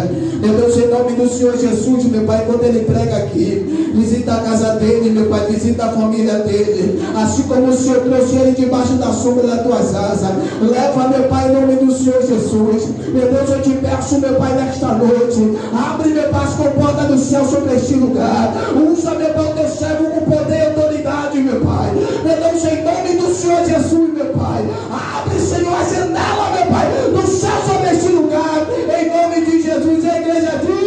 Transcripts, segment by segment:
Meu Deus, em nome do Senhor Jesus, meu Pai, quando ele prega aqui, visita a casa dele, meu Pai, visita a família dele, assim como o Senhor trouxe ele debaixo da sombra das tuas asas. Leva, meu Pai, em nome do Senhor Jesus. Meu Deus, eu te peço, meu Pai, nesta noite, abre, meu Pai, as comportas do céu sobre este lugar. Usa, meu Pai, o teu servo com poder e autoridade, meu Pai. Meu Deus, em nome do Senhor Jesus, meu Pai, abre, Senhor, a janela, meu Pai, do céu sobre este lugar, em nome de Jesus. A igreja diz: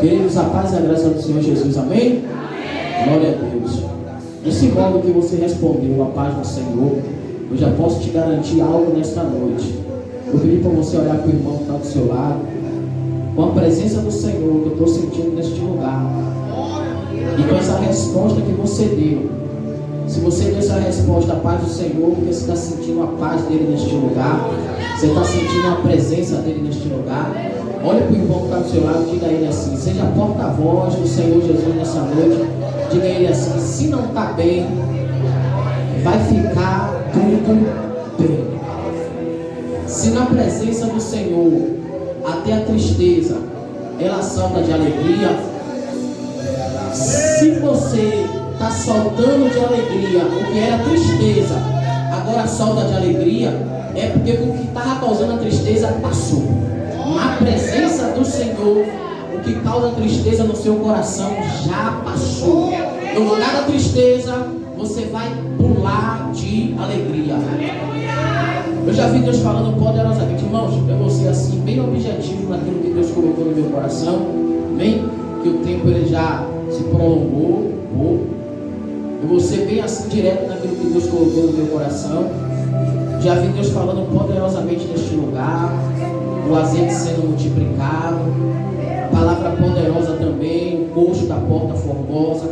Queridos, a paz e a graça do Senhor Jesus, amém? Glória a Deus. Desse modo que você respondeu a paz do Senhor, eu já posso te garantir algo nesta noite. Eu pedi para você olhar para o irmão que está do seu lado, com a presença do Senhor que eu estou sentindo neste lugar, e com essa resposta que você deu. Se você deu essa resposta, a paz do Senhor, porque você está sentindo a paz dele neste lugar, você está sentindo a presença dele neste lugar, olha para o irmão que está do seu lado e diga a ele assim: seja porta-voz do Senhor Jesus nessa noite. Diga a ele assim: se não está bem, vai ficar tudo bem. Se na presença do Senhor até a tristeza ela salta de alegria, se você está soltando de alegria o que era tristeza, agora solta de alegria, é porque o que estava causando a tristeza passou. Na presença do Senhor, o que causa tristeza no seu coração já passou. No lugar da tristeza, você vai pular de alegria. Eu já vi Deus falando poderosamente, irmãos, eu vou ser assim, bem objetivo naquilo que Deus colocou no meu coração. Amém? Que o tempo ele já se prolongou um pouco. Eu vou ser bem assim, direto naquilo que Deus colocou no meu coração. Já vi Deus falando poderosamente neste lugar, o azeite sendo multiplicado, palavra poderosa também, o coxo da porta formosa,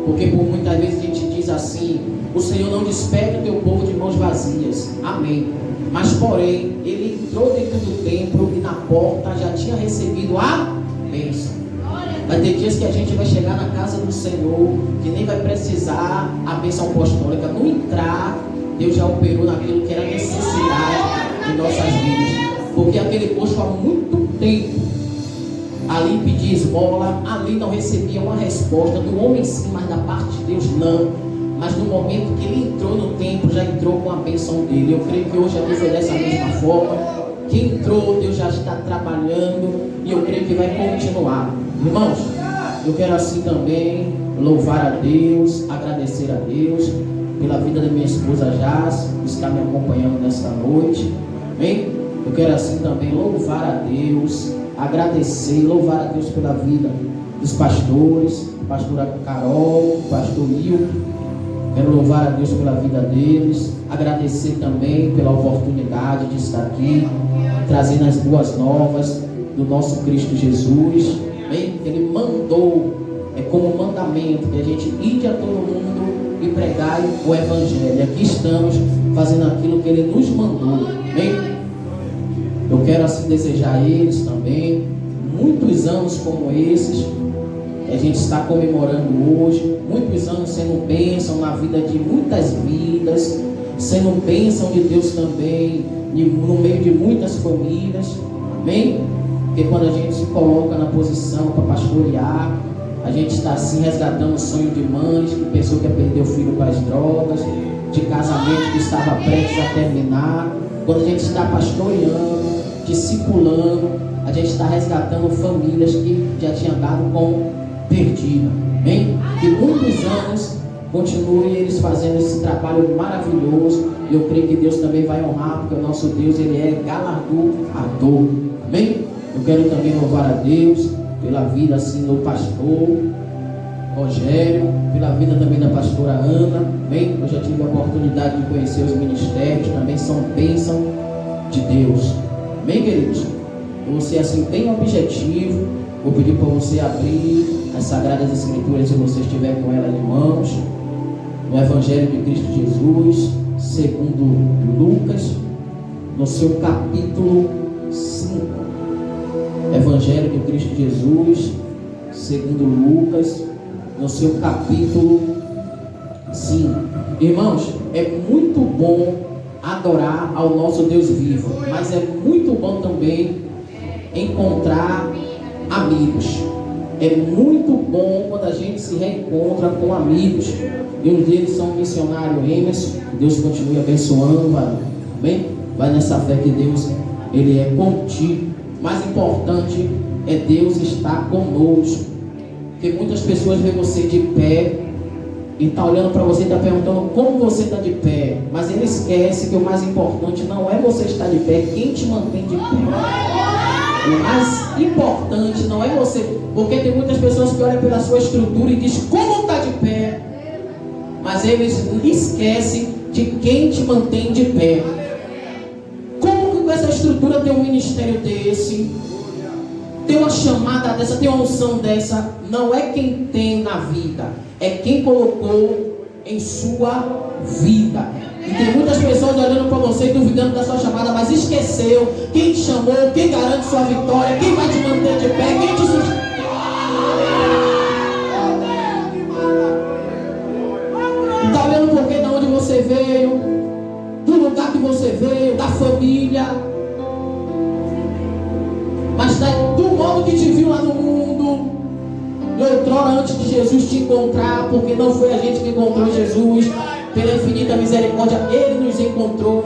porque por muitas vezes a gente diz assim: o Senhor não despede o teu povo de mãos vazias, amém, mas porém, ele entrou dentro do templo e na porta já tinha recebido a bênção. Vai ter dias que a gente vai chegar na casa do Senhor, que nem vai precisar a bênção apostólica. No entrar, Deus já operou naquilo que era necessidade em nossas vidas. Porque aquele posto há muito tempo ali pedia esmola, ali não recebia uma resposta do homem sim, mas da parte de Deus não. Mas no momento que ele entrou no templo, já entrou com a bênção dele. Eu creio que hoje a Deus é dessa mesma forma. Quem entrou, Deus já está trabalhando, e eu creio que vai continuar. Irmãos, eu quero assim também louvar a Deus, agradecer a Deus pela vida da minha esposa Jaz, que está me acompanhando nesta noite. Amém? Eu quero assim também louvar a Deus, agradecer, louvar a Deus pela vida dos pastores, pastora Carol, pastor Will. Quero louvar a Deus pela vida deles, agradecer também pela oportunidade de estar aqui, trazendo as boas novas do nosso Cristo Jesus. Amém? Ele mandou, é como mandamento, que a gente ide a todo mundo e pregai o Evangelho. Aqui estamos fazendo aquilo que Ele nos mandou. Amém? Eu quero assim desejar a eles também muitos anos como esses que a gente está comemorando hoje, muitos anos sendo bênção na vida de muitas vidas, sendo bênção de Deus também no meio de muitas famílias. Amém? Porque quando a gente se coloca na posição para pastorear, a gente está assim resgatando o sonho de mães que pensou que ia perder o filho para as drogas, de casamento que estava prestes a terminar. Quando a gente está pastoreando, discipulando, a gente está resgatando famílias que já tinham dado como perdida. Amém? Que muitos anos continuem eles fazendo esse trabalho maravilhoso, e eu creio que Deus também vai honrar, porque o nosso Deus, Ele é galardoador. Amém? Eu quero também louvar a Deus pela vida assim do pastor Rogério, pela vida também da pastora Ana. Amém? Eu já tive a oportunidade de conhecer os ministérios, também são bênção de Deus. Amém, queridos? Eu vou ser assim bem objetivo. Vou pedir para você abrir as Sagradas Escrituras, se você estiver com elas em mãos, no Evangelho de Cristo Jesus, segundo Lucas, no seu capítulo 5. Evangelho de Cristo Jesus, segundo Lucas, no seu capítulo 5. Irmãos, é muito bom adorar ao nosso Deus vivo, mas é muito bom também encontrar amigos. É muito bom quando a gente se reencontra com amigos. E um deles são o missionário Emerson. Deus continue abençoando, vai. Amém? Vai nessa fé que Deus, Ele é contigo. Mais importante é Deus estar conosco. Porque muitas pessoas veem você de pé e está olhando para você e está perguntando como você está de pé. Mas ele esquece que o mais importante não é você estar de pé, é quem te mantém de pé. O mais importante não é você, porque tem muitas pessoas que olham pela sua estrutura e dizem como está de pé, mas eles esquecem de quem te mantém de pé. Como que com essa estrutura tem um ministério desse, tem uma chamada dessa, tem uma unção dessa? Não é quem tem na vida, é quem colocou em sua vida. E tem muitas pessoas olhando para você e duvidando da sua chamada, mas esqueceu quem te chamou, quem garante sua vitória, quem vai te manter de pé, quem te sustenta. Está olhando porque de onde você veio, do lugar que você veio, da família, mas do modo que te viu lá no mundo. Outrora, antes de Jesus te encontrar, porque não foi a gente que encontrou Jesus, pela infinita misericórdia Ele nos encontrou,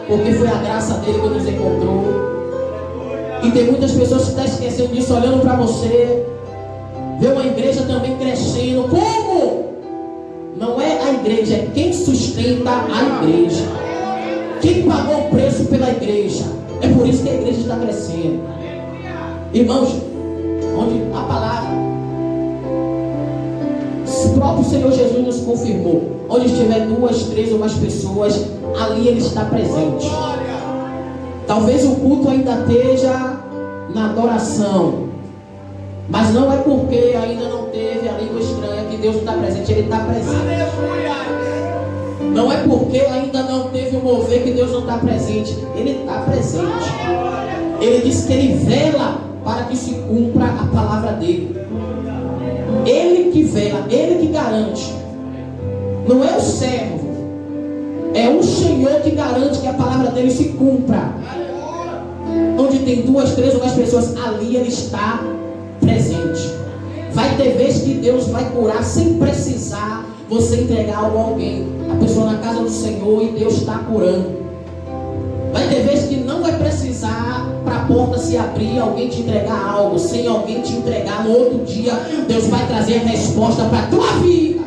porque foi a graça dele que nos encontrou. E tem muitas pessoas que estão esquecendo disso, olhando para você, vê uma igreja também crescendo. Como? Não é a igreja, é quem sustenta a igreja, quem pagou o preço pela igreja. É por isso que a igreja está crescendo. Irmãos, onde a palavra, o próprio Senhor Jesus nos confirmou: onde estiver 2, 3 ou mais pessoas, ali Ele está presente. Talvez o culto ainda esteja na adoração, mas não é porque ainda não teve a língua estranha que Deus não está presente. Ele está presente. Não é porque ainda não teve o mover que Deus não está presente. Ele está presente. Ele diz que Ele vela para que se cumpra a palavra dele. Ele que vela, Ele que garante. Não é o servo, é o Senhor que garante que a palavra dele se cumpra. Onde tem 2, 3 ou mais pessoas, ali Ele está presente. Vai ter vezes que Deus vai curar sem precisar você entregar algo a alguém. A pessoa na casa do Senhor e Deus está curando. Vai ter vezes que não vai precisar para a porta se abrir, alguém te entregar algo. Sem alguém te entregar, no outro dia Deus vai trazer a resposta para a tua vida.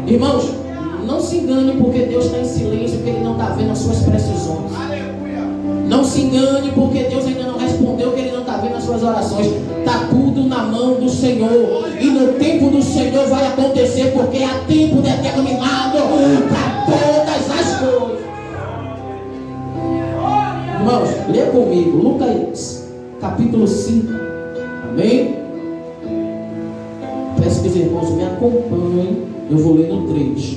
Irmãos, não se engane porque Deus está em silêncio, porque Ele não está vendo as suas precisões. Não se engane porque Deus ainda não respondeu, que Ele não está vendo as suas orações. Está tudo na mão do Senhor. E no tempo do Senhor vai acontecer, porque há tempo determinado para todas as coisas. Irmãos, lê comigo Lucas capítulo 5. Amém? Peço que os irmãos me acompanhem. Eu vou ler no 3.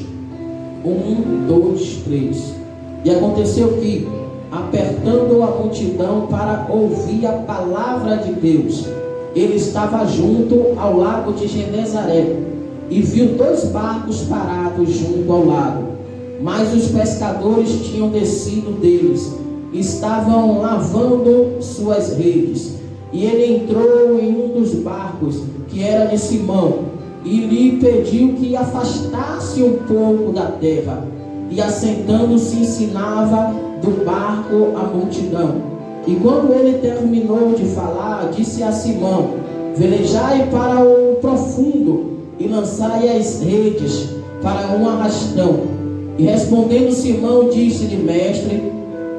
1, 2, 3. E aconteceu que, apertando a multidão para ouvir a palavra de Deus, ele estava junto ao lago de Genezaré e viu 2 barcos parados junto ao lago, mas os pescadores tinham descido deles, estavam lavando suas redes. E ele entrou em um dos barcos, que era de Simão, e lhe pediu que afastasse um pouco da terra, e assentando-se ensinava do barco a multidão. E quando ele terminou de falar, disse a Simão: velejai para o profundo e lançai as redes para um arrastão. E respondendo Simão, disse-lhe: mestre,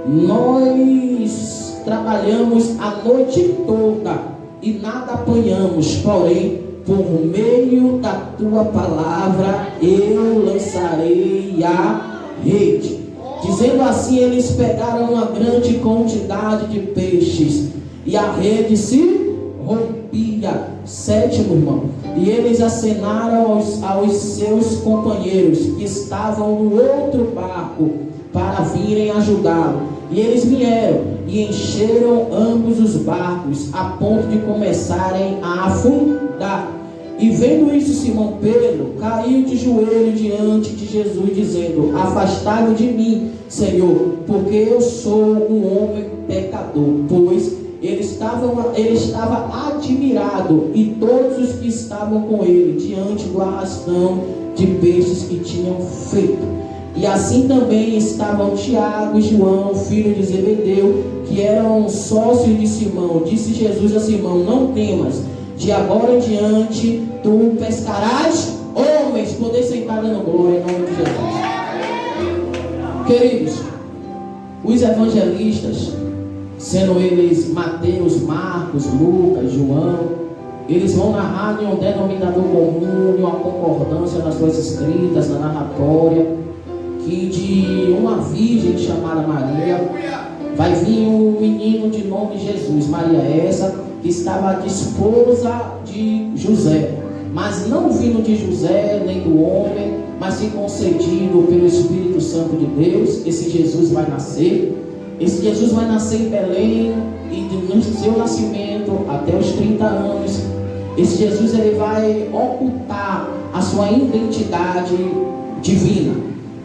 nós trabalhamos a noite toda e nada apanhamos, porém por meio da tua palavra eu lançarei a rede. Dizendo assim, eles pegaram uma grande quantidade de peixes e a rede se rompia. 7º, irmão. E eles acenaram aos seus companheiros que estavam no outro barco para virem ajudá-lo. E eles vieram e encheram ambos os barcos a ponto de começarem a afundar. E vendo isso, Simão Pedro caiu de joelho diante de Jesus, dizendo: afastai-me de mim, Senhor, porque eu sou um homem pecador. Pois ele estava admirado, e todos os que estavam com ele, diante do arrastão de peixes que tinham feito. E assim também estavam Tiago e João, filho de Zebedeu, que eram sócios de Simão. Disse Jesus a Simão: não temas, de agora em diante tu pescarás homens. Poder sentar dando glória em nome de Jesus. Queridos, os evangelistas, sendo eles Mateus, Marcos, Lucas, João, eles vão narrar em um denominador comum, em uma concordância nas suas escritas, na narratória, que de uma virgem chamada Maria vai vir um menino de nome Jesus. Maria essa que estava esposa de José, mas não vindo de José nem do homem, mas sim concedido pelo Espírito Santo de Deus. Esse Jesus vai nascer. Esse Jesus vai nascer em Belém, e no seu nascimento até os 30 anos, esse Jesus ele vai ocultar a sua identidade divina.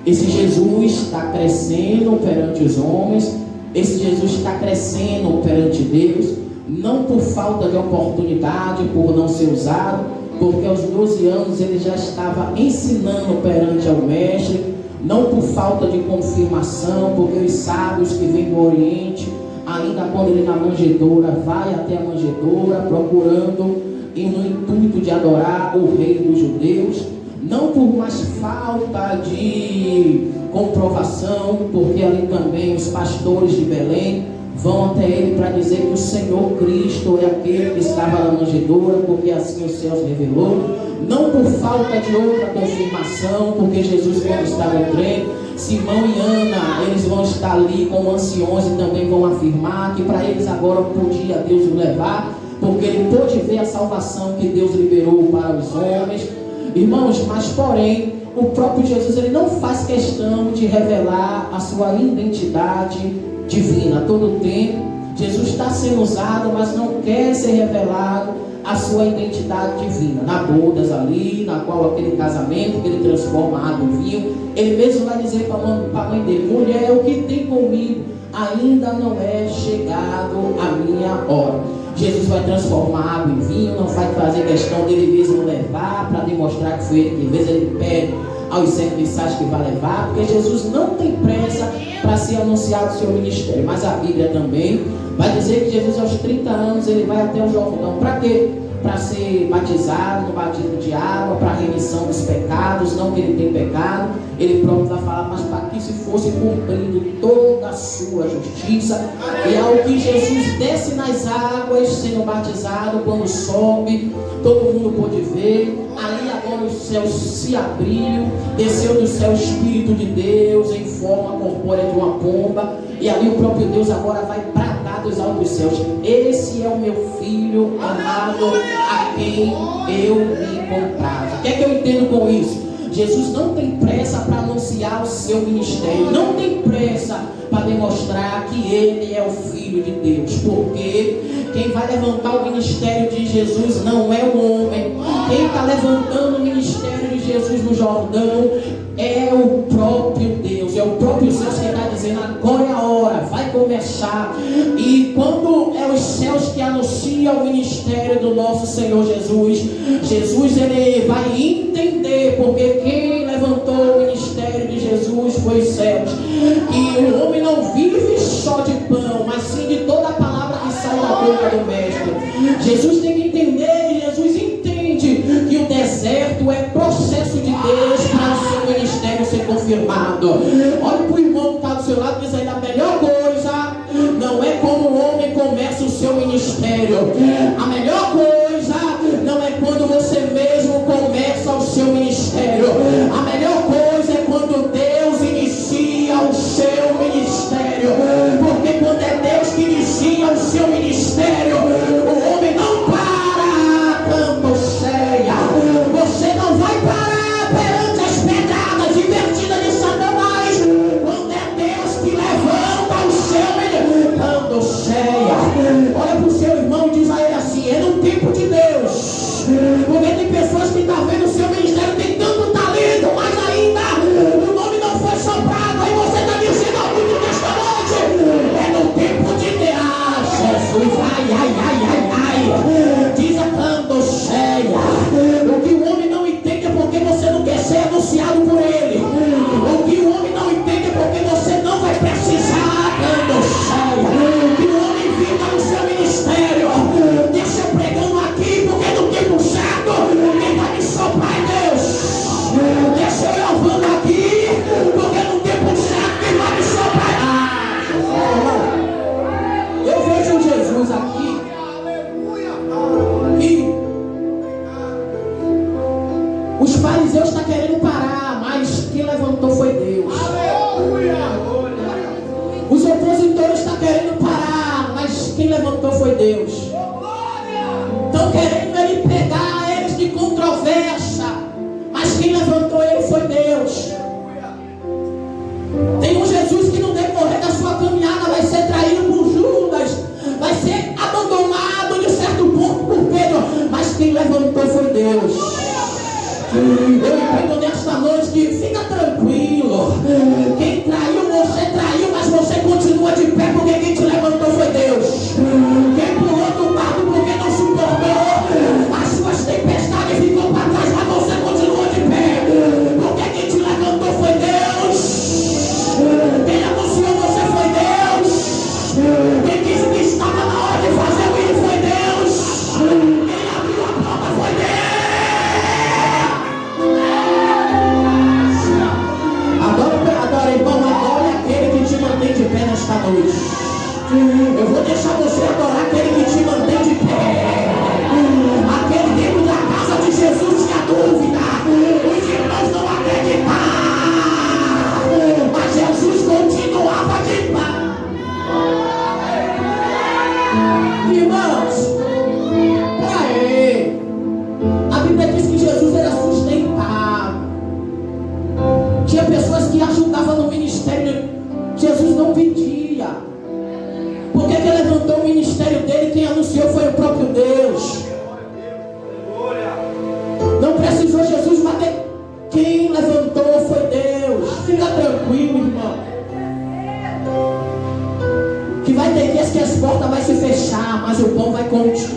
Esse Jesus está crescendo perante os homens. Esse Jesus está crescendo perante Deus, não por falta de oportunidade, por não ser usado, porque aos 12 anos ele já estava ensinando perante ao mestre, não por falta de confirmação, porque os sábios que vêm do Oriente, ainda quando ele na manjedoura, vai até a manjedoura procurando e no intuito de adorar o rei dos judeus, não por mais falta de comprovação, porque ali também os pastores de Belém vão até ele para dizer que o Senhor Cristo é aquele que estava na manjedoura, porque assim o céu revelou, não por falta de outra confirmação, porque Jesus quando está no trem, Simão e Ana, eles vão estar ali como anciões e também vão afirmar que para eles agora podia Deus o levar, porque ele pôde ver a salvação que Deus liberou para os homens. Irmãos, mas porém, o próprio Jesus ele não faz questão de revelar a sua identidade divina. A todo tempo, Jesus está sendo usado, mas não quer ser revelado a sua identidade divina. Na bodas ali, na qual aquele casamento que ele transforma a água em vinho, ele mesmo vai dizer para a mãe dele: mulher, o que tem comigo ainda não é chegado a minha hora. Jesus vai transformar a água em vinho, não vai fazer questão dele mesmo levar para demonstrar que foi ele que fez. Ele pede aos serviçais que vai levar, porque Jesus não tem pressa para ser anunciado o seu ministério. Mas a Bíblia também vai dizer que Jesus, aos 30 anos, ele vai até o Jordão. Para quê? Para ser batizado no batismo de água, para a remissão dos pecados, não que ele tem pecado. Ele próprio vai falar, mas para que se fosse cumprido toda a sua justiça. E ao que Jesus desce nas águas, sendo batizado, quando sobe, todo mundo pôde ver. Ali agora os céus se abriram, desceu do céu o Espírito de Deus em forma corpórea de uma pomba. E ali o próprio Deus agora vai bradar dos altos céus: esse é o meu filho amado, a quem eu me comprazo. O que é que eu entendo com isso? Jesus não tem pressa para anunciar o seu ministério, não tem pressa para demonstrar que ele é o Filho de Deus, porque quem vai levantar o ministério de Jesus não é o homem. Quem está levantando o ministério de Jesus no Jordão é o próprio Deus, é o próprio Deus que está dizendo: agora é a hora, vai começar. E quando é os céus que anunciam o ministério do nosso Senhor Jesus, Jesus ele vai entender, porque quem levantou o ministério de Jesus foi os céus, que o homem não vive só de pão, mas sim de toda a palavra que sai da boca do Mestre. Jesus tem que entender, Jesus entende que o deserto é processo de Deus para o seu ministério ser confirmado. Olha para o irmão que está do seu lado e diz aí: a melhor coisa não é como o homem começa o seu ministério. A melhor coisa não é quando você mesmo começa o seu ministério. A melhor coisa é quando Deus inicia o seu ministério. Porque quando é Deus que inicia o seu ministério, o homem não para, campo cheia. Você não vai parar perante as pegadas divertidas de Satanás. Quando é Deus que levanta o seu ministério, campo cheia. Olha para o seu irmão e diz a ele assim: é no tempo de Deus. Porque tem pessoas que estão vendo o seu ministério, tem tanto talento, mas ainda o nome não foi soprado. Aí você está dizendo ao mundo nesta noite: é no tempo de Deus. Jesus, ai. Diz a cando cheia. O que o homem não entende é porque você não quer ser anunciado por ele. O que o homem não entende é porque você não vai precisar, cando cheia. O que o homem fica no seu ministério: deixa eu pregando aqui, porque no tempo certo quem vai me soprar é Deus. Deixa eu louvando aqui, porque no tempo certo quem vai me soprar é Deus. Eu vejo Jesus aqui e os fariseus estão querendo parar, mas quem levantou foi Deus. Os opositores estão querendo parar, mas quem levantou foi Deus. Estão querendo ele pegar eles de controvérsia, mas quem levantou ele foi Deus. Tem um Jesus que no decorrer da sua caminhada vai ser traído por Judas, vai ser abandonado de certo ponto por Pedro, mas quem levantou foi Deus. Eu entendo nesta noite que fica tranquilo. Quem traiu, você traiu, mas você continua de pé, porque quem te levantou foi Deus. Quem pulou do barco porque não suportou as suas tempestades, ficou para trás, mas você continua de pé, porque quem te levantou foi Deus. Quem anunciou você foi Deus. Quem disse que estava na hora de fazer o hino foi Deus. Quem abriu a porta foi Deus. Adora, irmão, adore aquele que te mantém de pé nesta noite.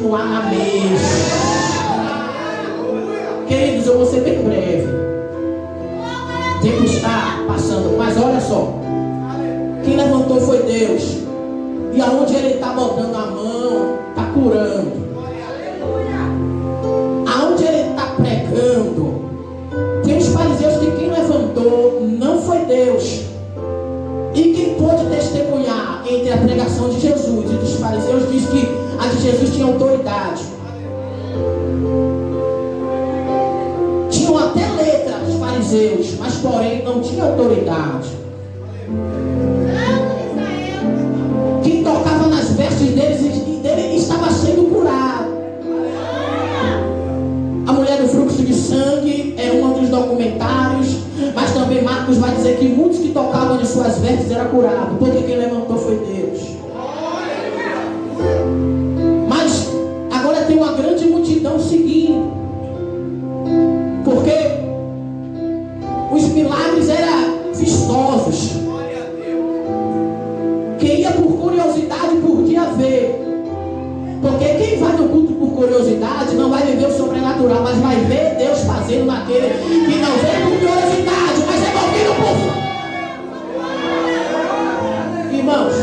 continuar na mesma. Queridos, eu vou ser bem breve. O tempo está passando, mas olha só. Quem levantou foi Deus. E aonde Ele está botando a mão, está curando. Aonde Ele está pregando, tem os fariseus que quem levantou não foi Deus. E quem pôde testemunhar entre a pregação de Jesus e dos fariseus diz que a de Jesus tinha autoridade. Tinham até letra os fariseus, mas porém não tinha autoridade. Quem tocava nas vestes dele estava sendo curado. A mulher do fluxo de sangue é um dos documentários, mas também Marcos vai dizer que muitos que tocavam de suas vestes eram curados, porque quem levantou foi Deus. Mas agora tem uma grande multidão seguindo, porque os milagres eram vistosos. Quem ia por curiosidade podia ver. Porque quem vai no culto por curiosidade não vai viver o sobrenatural, mas vai ver Deus fazendo naquele que não vê por curiosidade, mas é movido por... Irmãos,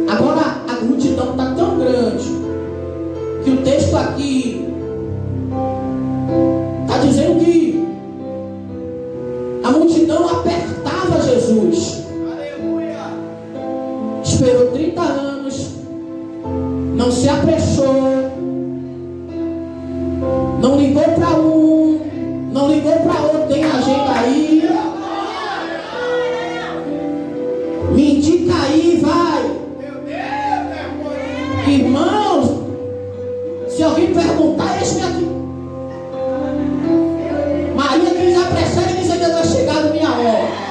agora a multidão está tão grande que o texto aqui está dizendo que a multidão apertava Jesus. Esperou 30 anos, não se apressou, não ligou para um, não ligou para outro, tem agenda aí, me indica aí, vai. Irmãos, se alguém perguntar, eis-me aqui. Maria quis apressar e disse que vai chegar na minha hora.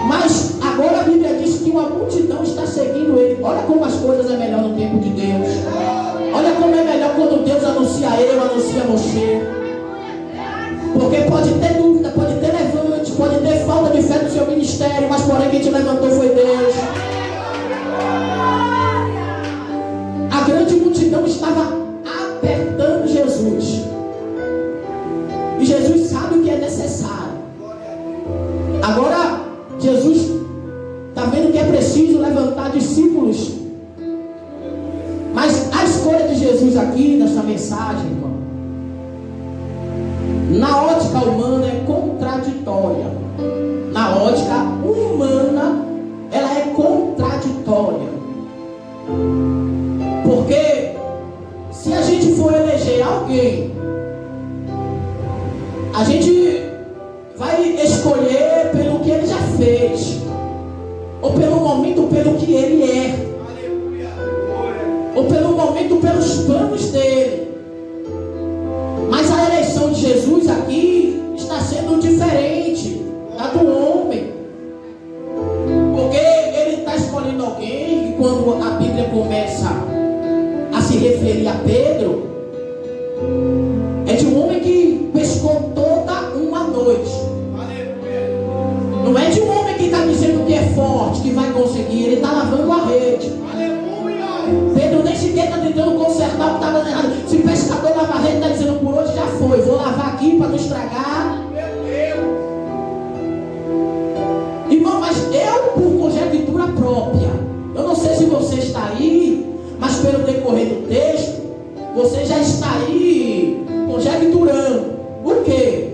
Mas agora a Bíblia diz que uma multidão está seguindo ele. Olha como as coisas é melhor no tempo de Deus. Olha como é melhor quando Deus anuncia ele ou anuncia você. Porque pode ter dúvida, pode ter levante, pode ter falta de fé no seu ministério, mas porém quem te levantou foi Deus. A grande multidão estava apertando Jesus. E Jesus sabe o que é necessário. Agora Jesus está vendo que é preciso levantar discípulos. Mas a escolha de Jesus aqui, nessa mensagem, irmão, na ótica humana é contraditória. Na ótica humana, ela é contraditória. Porque se a gente for eleger alguém, a gente vai escolher pelo que ele já fez, ou pelo momento, pelo que ele é, ou pelo momento, pelos planos dele. Mas a eleição de Jesus aqui está sendo diferente da do homem, porque ele está escolhendo alguém. E quando a Bíblia começa a se referir a Pedro, é de um homem que pescou toda uma noite. Não é de um homem que está dizendo que é forte, que vai conseguir. Ele está lavando a rede. Pedro nem sequer está tentando consertar o que estava errado. Se o pescador lava a rede, está dizendo por hoje já foi, vou lavar aqui para não estragar. Irmão, mas eu, por conjectura própria, eu não sei se você está aí, mas pelo decorrer do texto, você já está aí conjecturando. O quê?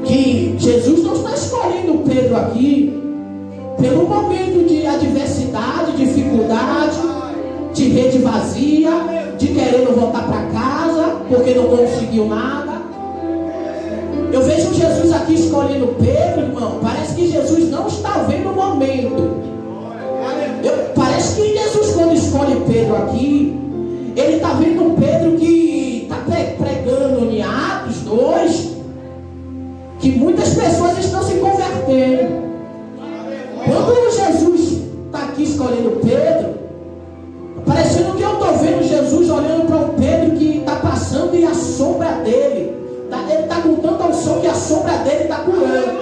Que Jesus não está escolhendo Pedro aqui pelo momento de adversidade, dificuldade, de rede vazia, de querendo voltar para casa porque não conseguiu nada. Eu vejo Jesus aqui escolhendo Pedro, irmão. Parece que Jesus não está vendo o momento. Parece que Jesus, quando escolhe Pedro aqui, ele está vendo um Pedro que está pregando em Atos 2, que muitas pessoas estão se convertendo. Quando Jesus está aqui escolhendo Pedro, parecendo que eu estou vendo Jesus olhando para o Pedro que está passando e a sombra dele, ele está com tanta unção que a sombra dele está curando.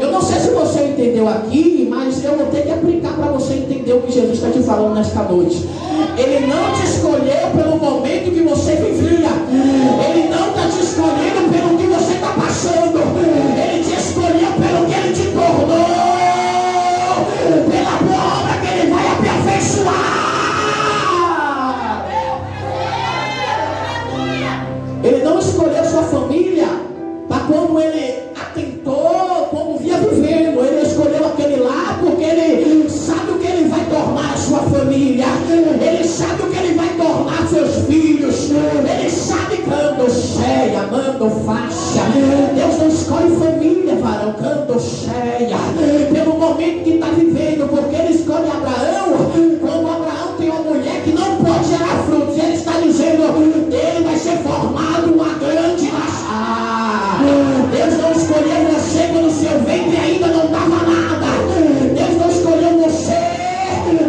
Eu não sei se você entendeu aqui, mas eu vou ter que aplicar para você entender o que Jesus está te falando nesta noite. Ele não te escolheu pelo momento que você vivia. Ele não está te escolhendo pelo que você está passando. Ele te escolheu pelo que Ele te tornou, pela boa obra que Ele vai aperfeiçoar. Ele não escolheu sua família para quando Ele atentou, como via vivendo. Ele escolheu aquele lá porque Ele sabe o que Ele vai tornar a sua família. Ele sabe o que Ele vai tornar seus filhos. Ele sabe quando cheia, mando faixa. Deus não escolhe família, varão, quando cheia, pelo momento que está vivendo, porque Ele escolhe Abraão quando Abraão tem uma mulher que não pode gerar frutos. Ele está dizendo, ele vai ser formado uma grande nação. Deus não escolheu você quando o seu ventre ainda não dava nada. Deus não escolheu você.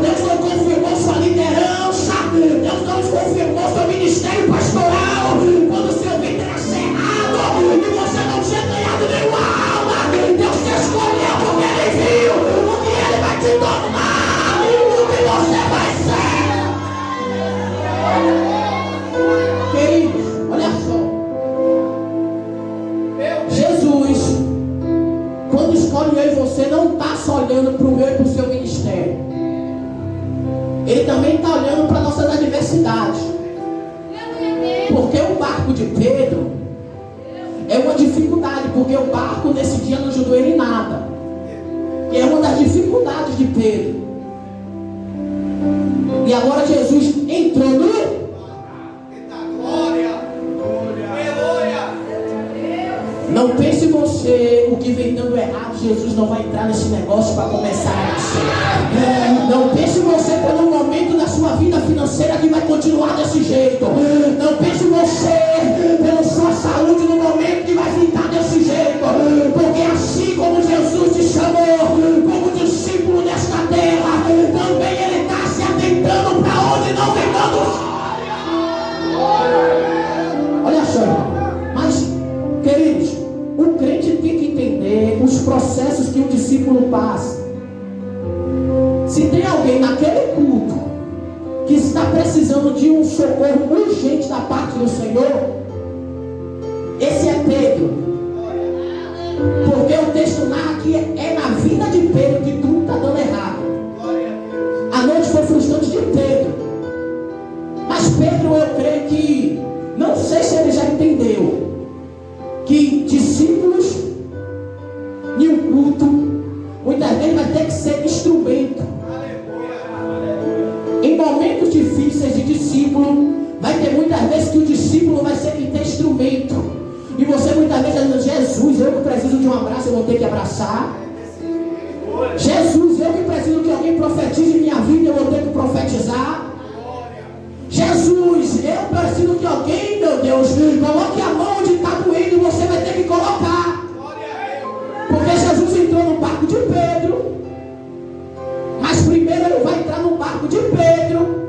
Deus não confirmou sua liderança. Deus não confirmou seu ministério pastoral quando o seu ventre era cerrado e você não tinha ganhado nenhuma alma. Deus te escolheu porque Ele viu o que Ele vai te tornar, o que você vai ser. Queridos, olha só. Jesus, quando escolhe eu e você, não está só olhando para o meu e para o seu ministério. Ele também está olhando para nossas adversidades. Porque o barco de Pedro é uma dificuldade, porque o barco nesse dia não ajudou ele em nada. E é uma das dificuldades de Pedro. E agora Jesus entrou no... Não pense você, o que vem dando errado, Jesus não vai entrar nesse negócio para começar a nascer. Não pense você pelo momento da sua vida financeira que vai continuar desse jeito. Não pense você pela sua saúde no momento que vai ficar desse jeito. Porque assim como Jesus te chamou como discípulo desta terra, também Ele está se atentando para onde não vem dando. Olha só, mas, queridos, o crente tem que entender os processos que o discípulo passa. Se tem alguém naquele culto que está precisando de um socorro urgente da parte do Senhor, esse é Pedro. Porque o texto narra que é na vida de Pedro que tudo está dando errado. A noite foi frustrante de Pedro. Mas Pedro, eu creio que, não sei se ele já entendeu, que discípulos em um culto muitas vezes vai ter que ser instrumento. Em momentos difíceis de discípulo, vai ter muitas vezes que o discípulo vai ser que ter instrumento. E você muitas vezes vai dizer, Jesus, eu que preciso de um abraço, eu vou ter que abraçar. Jesus, eu que preciso que alguém profetize minha vida, eu vou ter que profetizar. Jesus, eu preciso que alguém, meu Deus, coloque a mão onde está doendo e você vai ter que colocar. Porque Jesus entrou no barco de Pedro, mas primeiro Ele vai entrar no barco de Pedro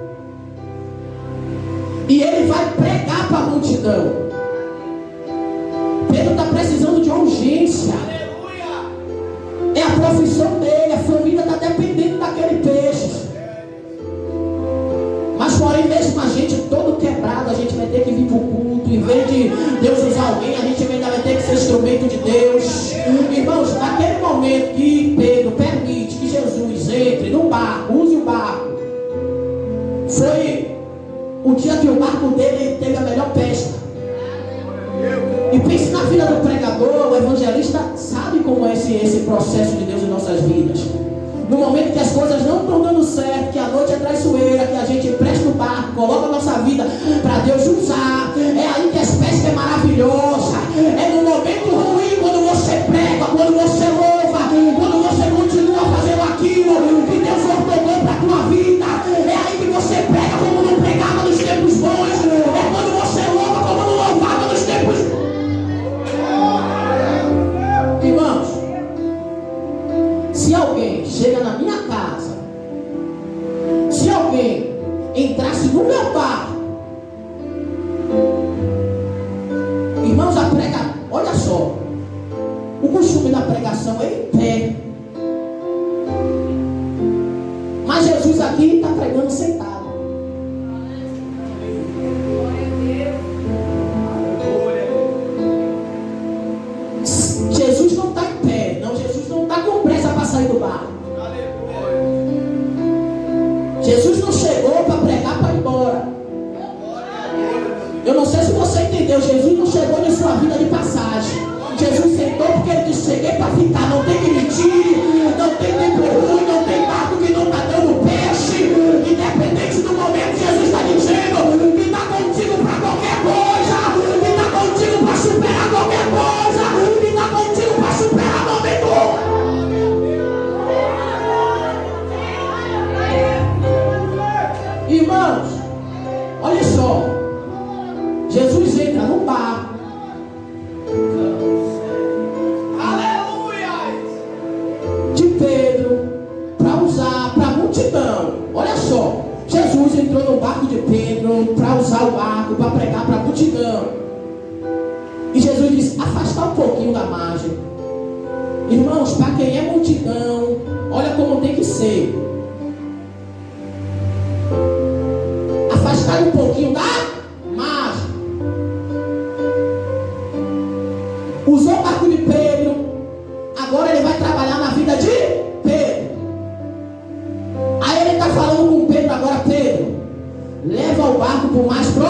e Ele vai pregar para a multidão. Pedro está precisando de urgência. É a profissão dele, a família está dependendo daquele peixe. Mas porém, mesmo a gente todo quebrado, a gente vai ter que vir para o culto. Em vez de Deus usar alguém, a gente ainda vai ter que ser instrumento de Deus. Irmãos, naquele momento que Pedro permite que Jesus entre no barco, use o barco, foi o dia que o barco dele teve a melhor pesca. E pense na vida do pregador, o evangelista sabe como é esse processo de Deus em nossas vidas. No momento que as coisas não estão dando certo, que a noite é traiçoeira, que a gente presta o barco, coloca a nossa vida para Deus usar, é aí que as pescas é maravilhosa. É no momento ruim, quando você prega, quando você louva, quando você continua fazendo aquilo que Deus ordenou para a tua vida. É aí que você prega como não pregava nos tempos bons. É quando você louva como não louvava nos tempos bons. Irmãos, se alguém chega na minha casa, se alguém entrasse no meu barco, irmãos, a prega, olha só, o costume da pregação é em pé. aqui está pregando sentado. Jesus não está em pé. Não, Jesus não está com pressa para sair do barco. Jesus não chegou para pregar para ir embora. Eu não sei se você entendeu. Jesus não chegou em sua vida de passagem. Jesus sentou porque ele disse: cheguei para ficar. Não tem que mentir, não tem tempo ruim, não tem barco que não está dando peixe. Independente do momento, Jesus está dizendo que está contigo para qualquer coisa, que está contigo para superar qualquer coisa, que está contigo para superar momento. Irmãos, olha só. Jesus entra no barco. De Pedro, para usar para a multidão. Olha só, Jesus entrou no barco de Pedro para usar o barco, para pregar para a multidão. E Jesus disse: afastar um pouquinho da margem. Irmãos, para quem é multidão, olha como tem que ser. Afastar um pouquinho da margem. Usou o barco de Pedro, agora ele vai trabalhar na vida de Pedro. Aí ele está falando com Pedro agora: Pedro, leva o barco por mais pro.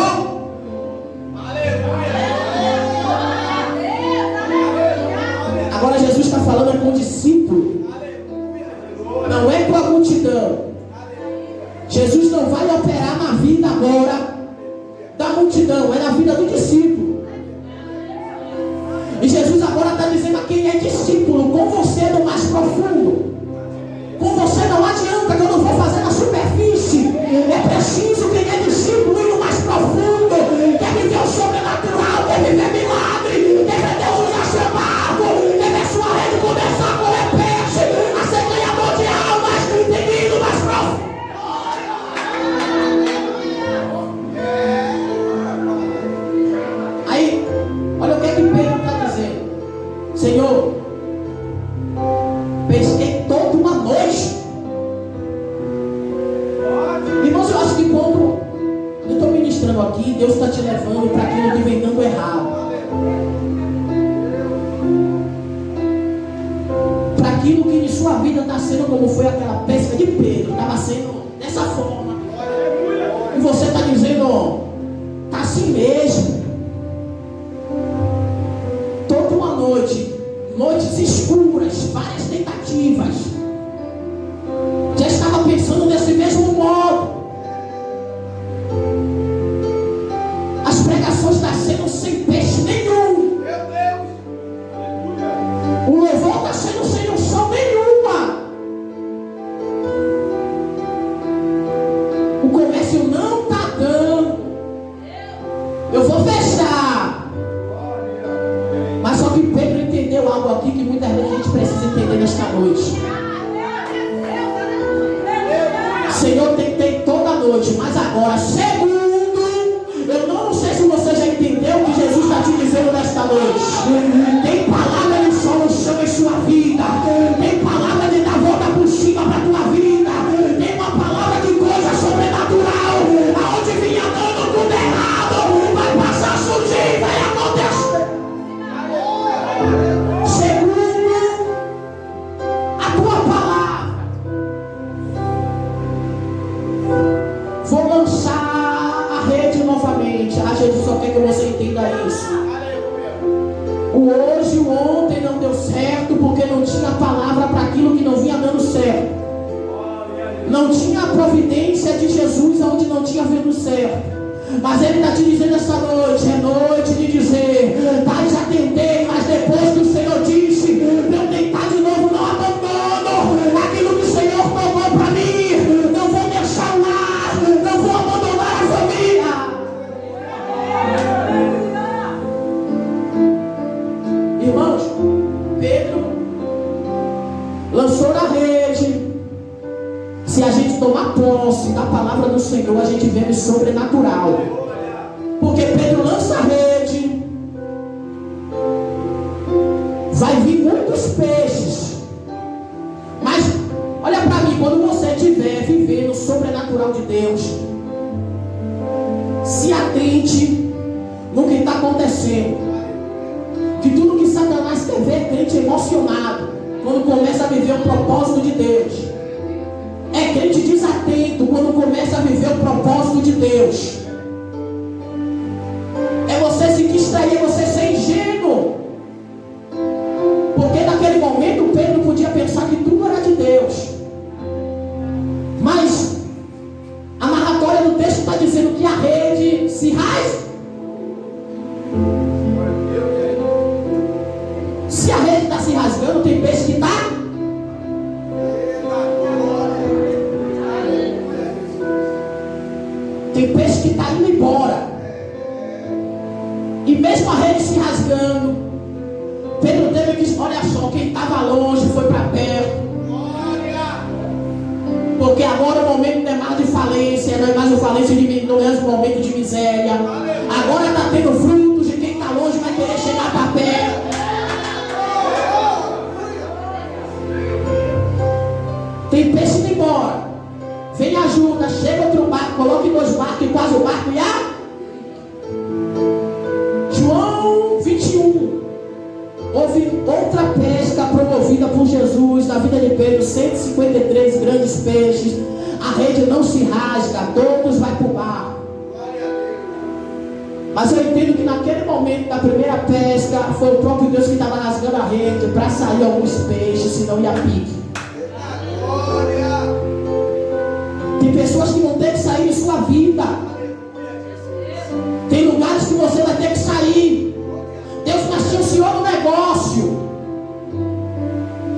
Agora Jesus está falando com o discípulo, não é com a multidão. Jesus não vai operar na vida agora da multidão, é na vida do discípulo. E Jesus agora está dizendo a quem é discípulo: com você no mais profundo. Com você não adianta, que eu não vou fazer na superfície. É preciso quem é discípulo ir no mais profundo. Quer viver o sobrenatural, quer viver milagre, quer ver Deus usar seu barco, quer ver sua rede começar a correr peixe, a ser ganhador de almas, tem que ir no mais profundo. Aí, olha o que Pedro está dizendo: Senhor, pesquei toda uma noite. Irmãos, eu acho que quando eu estou ministrando aqui, Deus está te levando para aquilo que vem dando errado, para aquilo que em sua vida está sendo como foi aquela pesca de Pedro, estava sendo dessa forma. E você está dizendo: está assim mesmo. Toda uma noite, noites escuras, várias tentativas. Já estava pensando desse mesmo modo. As pregações estão sendo sem peixe nenhum. O louvor está sendo sem unção nenhuma. O comércio não está dando. Eu vou fechar. Mas só que Pedro entendeu algo aqui que muitas vezes a gente precisa entender nesta noite. Senhor, tentei toda noite, mas agora, segundo, eu não sei se você já entendeu o que Jesus está te dizendo nesta noite. Tem palavra de solução em sua vida, tem palavra de dar volta por cima para a tua vida, tem uma palavra de coisa sobrenatural, aonde vinha dando tudo errado, vai passar a surgir e vai acontecer. Segundo a tua palavra, vou lançar a rede novamente. Ah, Jesus só quer que você entenda isso. O hoje, o ontem não deu certo porque não tinha palavra para aquilo que não vinha dando certo. Não tinha a providência de Jesus onde não tinha vindo certo. Mas Ele está te dizendo essa noite, é noite de dizer: Pai, já tentei, mas depois que o Senhor disse para eu tentar de novo, não abandono aquilo que o Senhor tomou para mim. Não vou deixar lá, não vou abandonar a família. Irmãos, Pedro lançou na rede. Se a gente tomar posse da palavra do Senhor, a gente vê o sobrenatural. Porque Pedro lança a rede, vai vir muitos peixes. Mas olha para mim, quando você estiver vivendo sobre de Deus. Se atente no que está acontecendo. Que tudo que Satanás quer ver é crente emocionado quando começa a viver o propósito de Deus. É crente desatento quando começa a viver o propósito de Deus. É você se distrair, é você ser ingênuo. Porque naquele momento Pedro podia pensar que tudo era de Deus. Mas a narratória do texto está dizendo que a rede se rasga. Se a rede está se rasgando, tem peixe que está. Tem peixe que está indo embora. E mesmo a rede se rasgando, Pedro teve que, olha só, quem estava longe foi para perto. Porque agora o momento não é mais de falência, não é mais uma falência de, não é um momento de miséria. Agora está tendo frutos e quem está longe vai querer chegar para perto. Tem peixe indo embora. Vem ajuda, chega outro barco, coloque 2 barcos e quase o barco ia. João 21. Houve outra pesca promovida por Jesus na vida de Pedro, 153 grandes peixes. A rede não se rasga, todos vai para o mar. Mas eu entendo que naquele momento da primeira pesca foi o próprio Deus que estava rasgando a rede para sair alguns peixes, senão ia pique. Tem pessoas que vão ter que sair de sua vida. Tem lugares que você vai ter que sair. Deus vai ser o Senhor do negócio.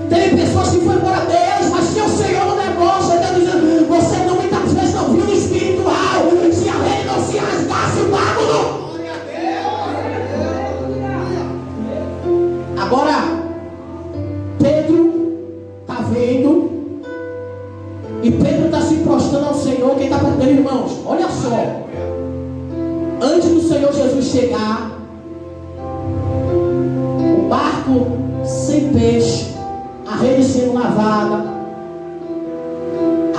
Tem pessoas que foram embora Deus, mas tinha o Senhor do negócio. Deus dizendo, você não muitas vezes não viu no espiritual. Se a rede não se rasgasse, o barco não. Agora, Pedro está vendo. E Pedro está se prostrando ao Senhor. Quem está perto dele, irmãos? Olha só. Antes do Senhor Jesus chegar, o barco sem peixe, a rede sendo lavada.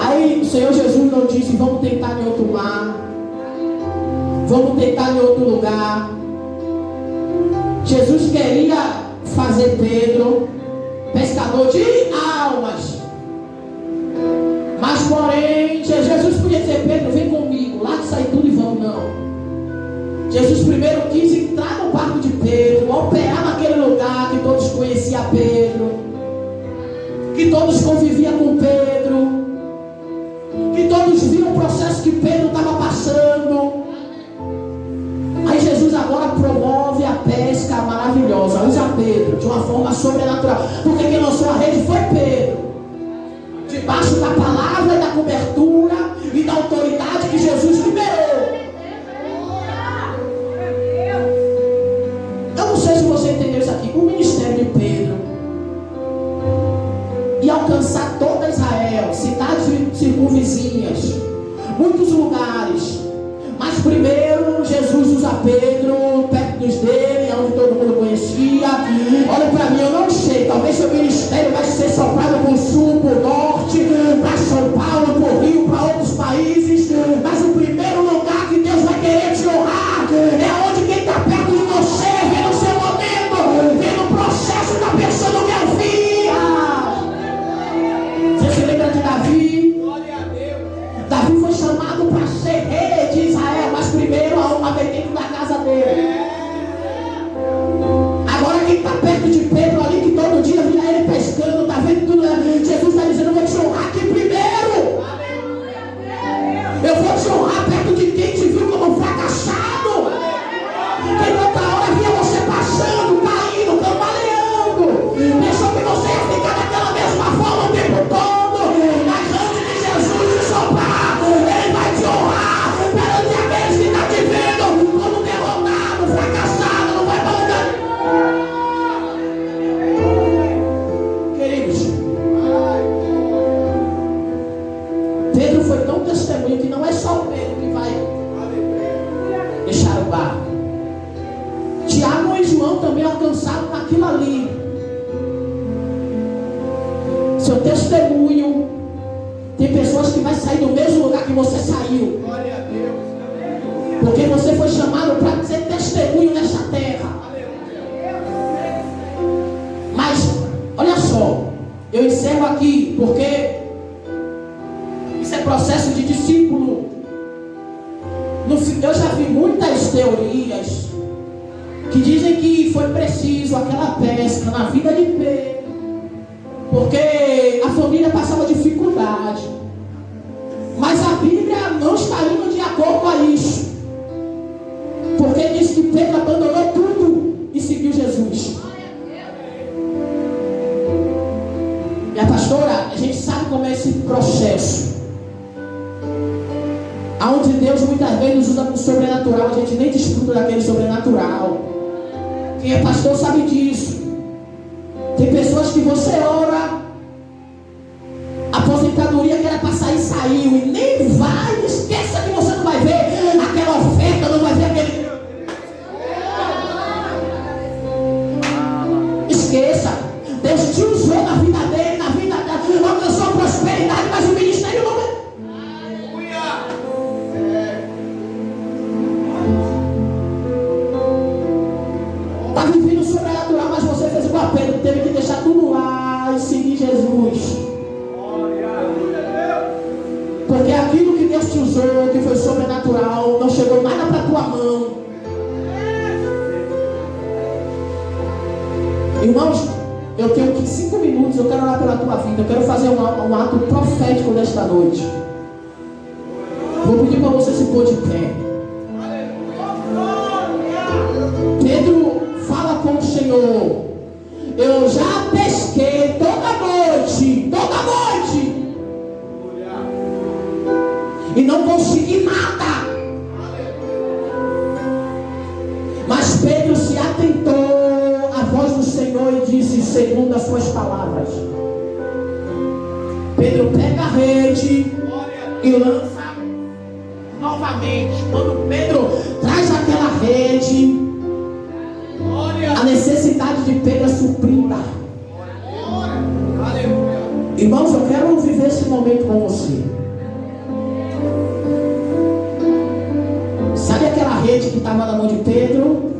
Aí o Senhor Jesus não disse, vamos tentar em outro mar, vamos tentar em outro lugar. Jesus queria fazer Pedro pescador de almas. Mas porém, Jesus podia dizer, Pedro, vem comigo, lá que sai tudo e vamos, não. Jesus primeiro quis entrar no barco de Pedro, operar naquele lugar que todos conheciam Pedro, que todos conviviam com Pedro, que todos viam o processo que Pedro estava passando. Aí Jesus agora promove a pesca maravilhosa, usa Pedro de uma forma sobrenatural, porque quem lançou a rede foi Pedro. Debaixo da palavra e da cobertura e da autoridade que Jesus liberou. Eu não sei se você entendeu isso aqui. O ministério de Pedro ia alcançar toda Israel, cidades circunvizinhas, muitos lugares. Mas primeiro Jesus usa Pedro perto dele, onde todo mundo conhecia. Olha para mim, eu não sei, talvez seu ministério vai ser soprado para o sul, para o norte, para São Paulo, para o Rio, para outros países. Mas o primeiro lugar que Deus vai querer te honrar é onde quem está perto de você, vendo o seu momento, vendo o processo, está pensando, meu filho. Você se lembra de Davi? Davi foi chamado para ser rei de Israel, mas primeiro a ver dentro da casa dele. Agora quem está perto de Pedro ali, que todo dia vira ele pescando, está vendo tudo, Jesus está dizendo, eu vou te honrar aqui primeiro. Eu vou te honrar perto de quem te viu como fracassado. Quem outra hora via você passando, caindo, cambaleando, pensou que você ia ficar daquela mesma forma o tempo todo. Mas antes de Jesus te soprar, ele vai te honrar perante aqueles que estão te vendo como que você saiu. Porque você foi chamado para ser testemunho nesta terra. Mas, olha só, eu encerro aqui, porque isso é processo de discípulo. Eu já vi muitas teorias que dizem que foi preciso aquela pesca na vida de Pedro, porque a família passava dificuldade. Mas a Bíblia não está indo de acordo com isso, porque diz que Pedro abandonou tudo e seguiu Jesus. Minha pastora, a gente sabe como é esse processo, aonde Deus muitas vezes nos usa com o sobrenatural, a gente nem desfruta daquele sobrenatural. Quem é pastor sabe disso. Tem pessoas que você ora, a aposentadoria que era para sair, saiu, e nem vai, esqueça que você não vai ver aquela oferta, não vai ver aquele... Esqueça, Deus te usou na vida dele, na vida dela, alcançou a prosperidade, mas o ministério não é. Está vivendo o sobrenatural, mas você fez igual a Pedro, teve que deixar tudo lá e seguir Jesus. Porque aquilo que Deus te usou, que foi sobrenatural, não chegou nada para a tua mão. Irmãos, eu tenho aqui 5 minutos, eu quero orar pela tua vida, eu quero fazer um ato profético nesta noite. Vou pedir para você se pôr de pé. Pedro fala com o Senhor: eu já pesquei toda noite, e não consegui nada. Mas Pedro se atentou à voz do Senhor e disse, segundo as suas palavras. Pedro pega a rede e lança novamente. Quando Pedro traz aquela rede, a necessidade de Pedro é suprida. Irmãos, eu quero viver esse momento com você. Sabe aquela rede que estava na mão de Pedro,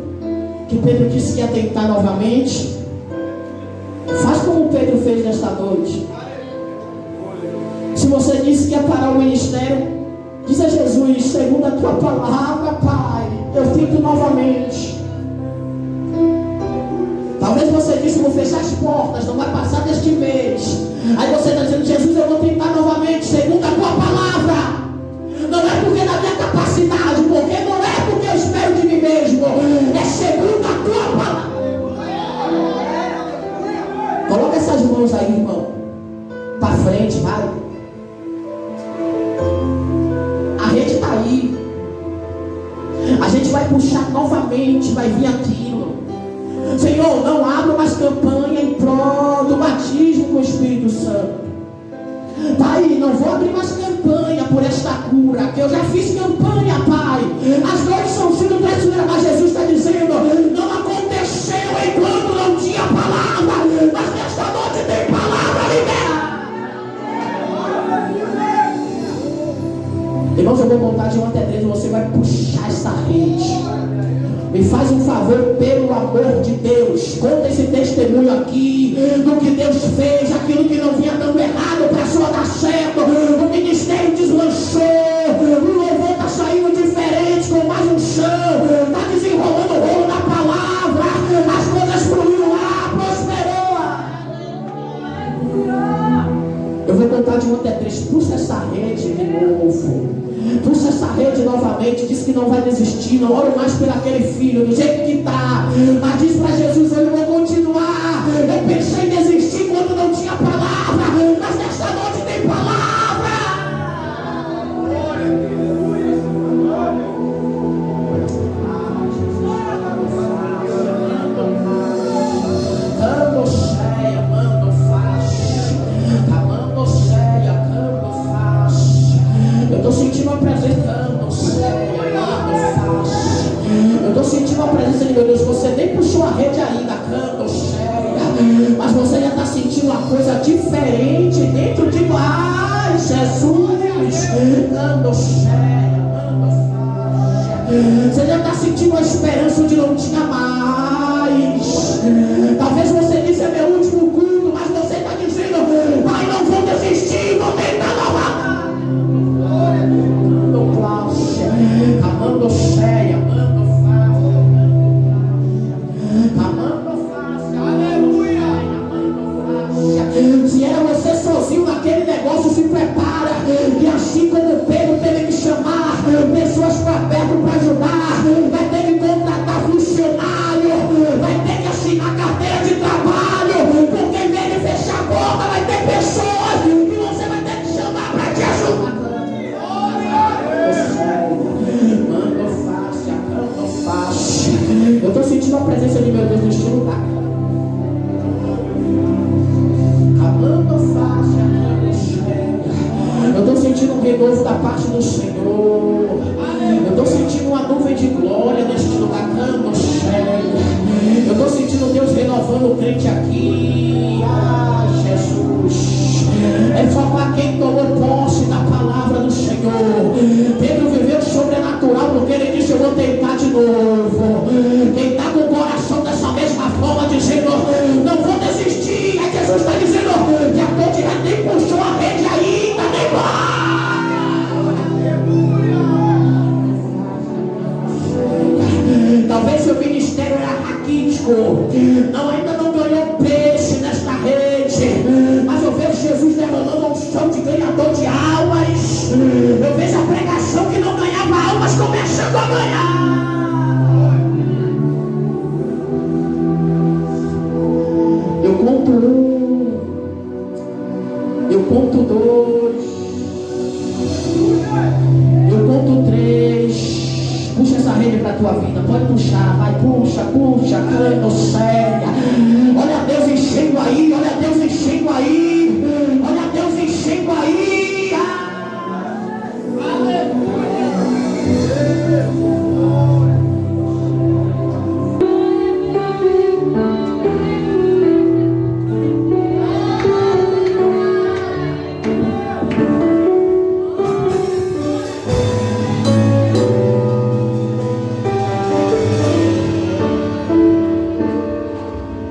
que Pedro disse que ia tentar novamente? Faz como Pedro fez nesta noite. Se você disse que ia parar o ministério, diz a Jesus, segundo a tua palavra, Pai, eu tento novamente. Talvez você disse, vou fechar as portas, não vai passar deste mês. Aí você está dizendo, Jesus, eu vou tentar novamente, segundo a tua palavra. Não é porque da minha capacidade, porque não é porque eu espero de mim mesmo, é segundo a tua palavra. Coloca essas mãos aí, irmão, para frente, vai. A rede está aí. A gente vai puxar novamente, vai vir aquilo. Senhor, não abra mais campanha em prol do batismo com o Espírito Santo. Pai, não vou abrir mais campanha por esta cura, que eu já fiz campanha, Pai. As noites são sido traiçoeiras, mas Jesus está dizendo, não aconteceu enquanto não tinha palavra, mas nesta noite tem palavra liberada. Irmãos, eu vou contar de 1 até 3 e você vai puxar essa rede. Me faz um favor, pelo amor de Deus, conta esse testemunho aqui, do que Deus fez, aquilo que não vinha dando errado, passou a dar certo, o ministério deslanchou, o louvor está saindo diferente, com mais um chão, está desenrolando o rolo da palavra, as coisas fluíram lá, prosperou. Eu vou contar de 1 até 3, puxa essa rede de novo. Puxa essa rede novamente, diz que não vai desistir, não oro mais por aquele filho, do jeito que está, mas diz para Jesus, eu vou continuar. Eu pensei em desistir quando não tinha palavra, mas nesta noite tem palavra. Cando cheia, mando faz, amando cheia, cando faz. Eu estou sentindo a presença, eu estou sentindo a presença de meu Deus. Você nem puxou a rede ainda, canto cheia, mas você já está sentindo uma coisa diferente dentro de nós, Jesus. Ando cheia, ando faixa. Você já está sentindo a esperança de não tinha mais. Talvez você disse é meu último culto, mas você está dizendo, pai, não vou desistir, vou tentar novamente. Ando faixa, amando cheia, ando faixa. Amando faixa, aleluia. Se era você sozinho naquele negócio, se prepara. E assim como Pedro teve que chamar pessoas para perto para ajudar, vai ter que contratar funcionário, vai ter que assinar carteira de trabalho, porque em vez de fechar a porta, vai ter pessoas e você vai ter que chamar para te ajudar. Manda fácil, canta fácil. Eu estou sentindo a presença de meu Deus neste lugar. Amando fácil, amando cheia. Eu estou sentindo um renovo da parte do Senhor. Eu estou sentindo uma nuvem de glória neste lugar, amando cheia. Eu estou sentindo Deus renovando o crente aqui. Ah, Jesus. É só para quem tomou posse da palavra do Senhor. Pedro viveu sobrenatural porque ele disse, eu vou tentar de novo.